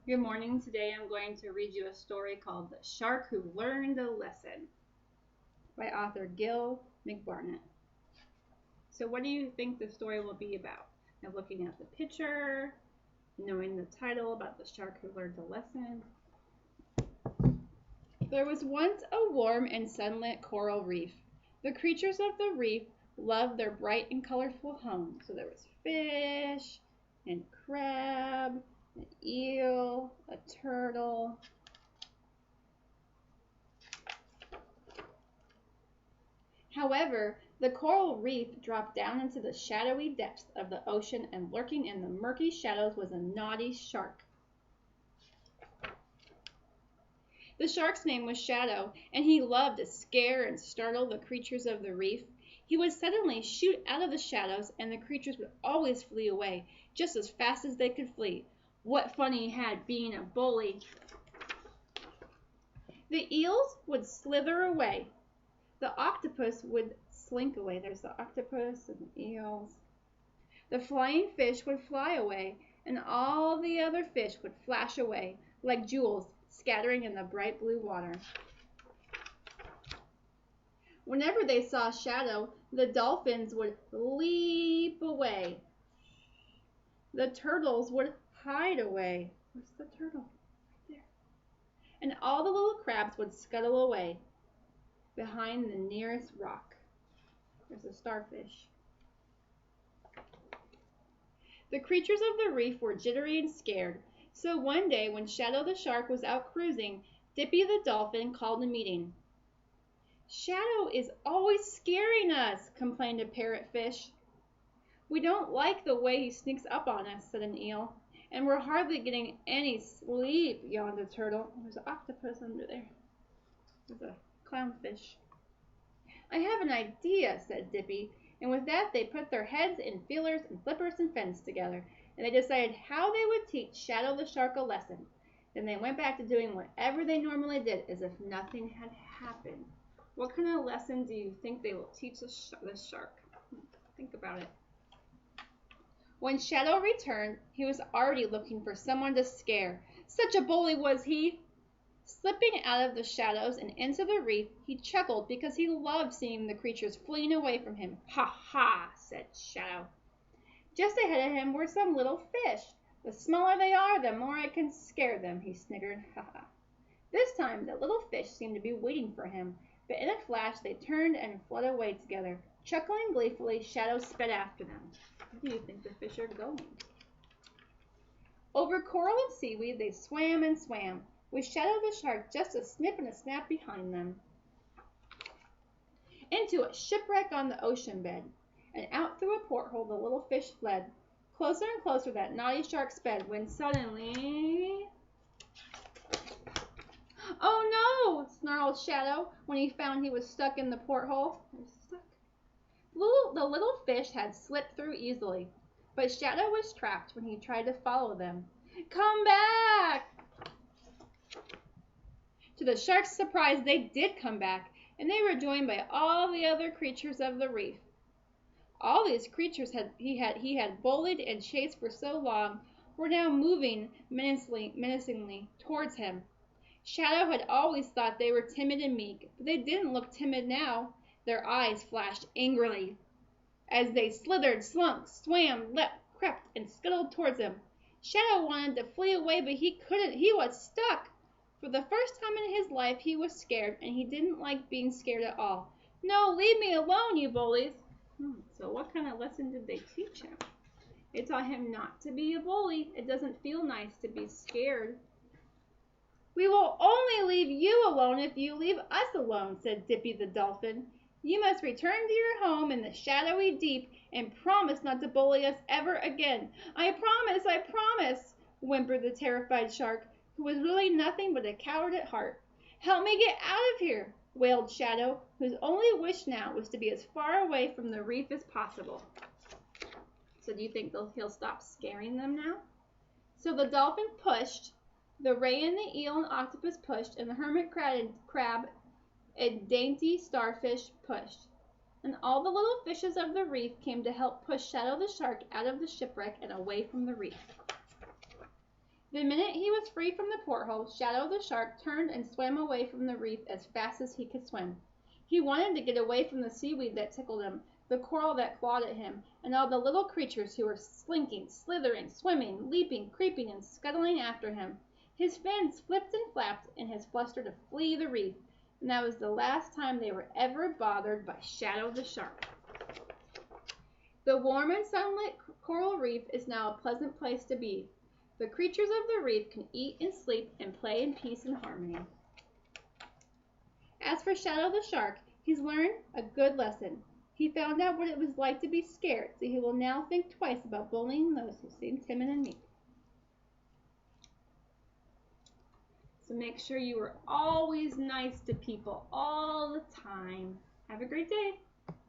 Good morning. Today I'm going to read you a story called The Shark Who Learned a Lesson by author Gil McBarnett. So what do you think the story will be about? Now, looking at the picture, knowing the title about the shark who learned a lesson. There was once a warm and sunlit coral reef. The creatures of the reef loved their bright and colorful home. So there was fish and crab, an eel, a turtle. However, the coral reef dropped down into the shadowy depths of the ocean, and lurking in the murky shadows was a naughty shark. The shark's name was Shadow, and he loved to scare and startle the creatures of the reef. He would suddenly shoot out of the shadows, and the creatures would always flee away, just as fast as they could flee. What fun he had being a bully! The eels would slither away. The octopus would slink away. There's the octopus and the eels. The flying fish would fly away, and all the other fish would flash away like jewels scattering in the bright blue water. Whenever they saw Shadow, the dolphins would leap away. The turtles would hide away. Where's the turtle? Right there. And all the little crabs would scuttle away behind the nearest rock. There's a starfish. The creatures of the reef were jittery and scared. So one day when Shadow the shark was out cruising, Dippy the dolphin called a meeting. "Shadow is always scaring us," complained a parrotfish. "We don't like the way he sneaks up on us," said an eel. "And we're hardly getting any sleep," yawned a turtle. There's an octopus under there. There's a clownfish. "I have an idea," said Dippy. And with that they put their heads in feelers and flippers and fins together, and they decided how they would teach Shadow the shark a lesson. Then they went back to doing whatever they normally did, as if nothing had happened. What kind of lesson do you think they will teach the shark? Think about it. When Shadow returned, he was already looking for someone to scare. Such a bully was he! Slipping out of the shadows and into the reef, he chuckled because he loved seeing the creatures fleeing away from him. "Ha ha!" said Shadow. Just ahead of him were some little fish. "The smaller they are, the more I can scare them," he sniggered. "Ha ha!" This time the little fish seemed to be waiting for him, but in a flash they turned and fled away together. Chuckling gleefully, Shadow sped after them. Where do you think the fish are going? Over coral and seaweed they swam and swam, with Shadow the shark just a snip and a snap behind them. Into a shipwreck on the ocean bed, and out through a porthole the little fish fled. Closer and closer that naughty shark sped, when suddenly... "Oh no!" snarled Shadow when he found he was stuck in the porthole. The little fish had slipped through easily, but Shadow was trapped when he tried to follow them. "Come back!" To the shark's surprise, they did come back, and they were joined by all the other creatures of the reef. All these creatures he had bullied and chased for so long were now moving menacingly towards him. Shadow had always thought they were timid and meek, but they didn't look timid now. Their eyes flashed angrily as they slithered, slunk, swam, leapt, crept, and scuttled towards him. Shadow wanted to flee away, but he couldn't. He was stuck. For the first time in his life he was scared, and he didn't like being scared at all. "No, leave me alone, you bullies." So what kind of lesson did they teach him? They taught him not to be a bully. It doesn't feel nice to be scared. "We will only leave you alone if you leave us alone," said Dippy the dolphin. "You must return to your home in the shadowy deep and promise not to bully us ever again." I promise," whimpered the terrified shark, who was really nothing but a coward at heart. "Help me get out of here," wailed Shadow, whose only wish now was to be as far away from the reef as possible. So do you think he'll stop scaring them now? So the dolphin pushed, the ray and the eel and octopus pushed, and the hermit crab and dainty starfish pushed. And all the little fishes of the reef came to help push Shadow the shark out of the shipwreck and away from the reef. The minute he was free from the porthole, Shadow the shark turned and swam away from the reef as fast as he could swim. He wanted to get away from the seaweed that tickled him, the coral that clawed at him, and all the little creatures who were slinking, slithering, swimming, leaping, creeping, and scuttling after him. His fins flipped and flapped in his fluster to flee the reef, and that was the last time they were ever bothered by Shadow the shark. The warm and sunlit coral reef is now a pleasant place to be. The creatures of the reef can eat and sleep and play in peace and harmony. As for Shadow the shark, he's learned a good lesson. He found out what it was like to be scared, so he will now think twice about bullying those who seem timid and meek. So make sure you are always nice to people all the time. Have a great day.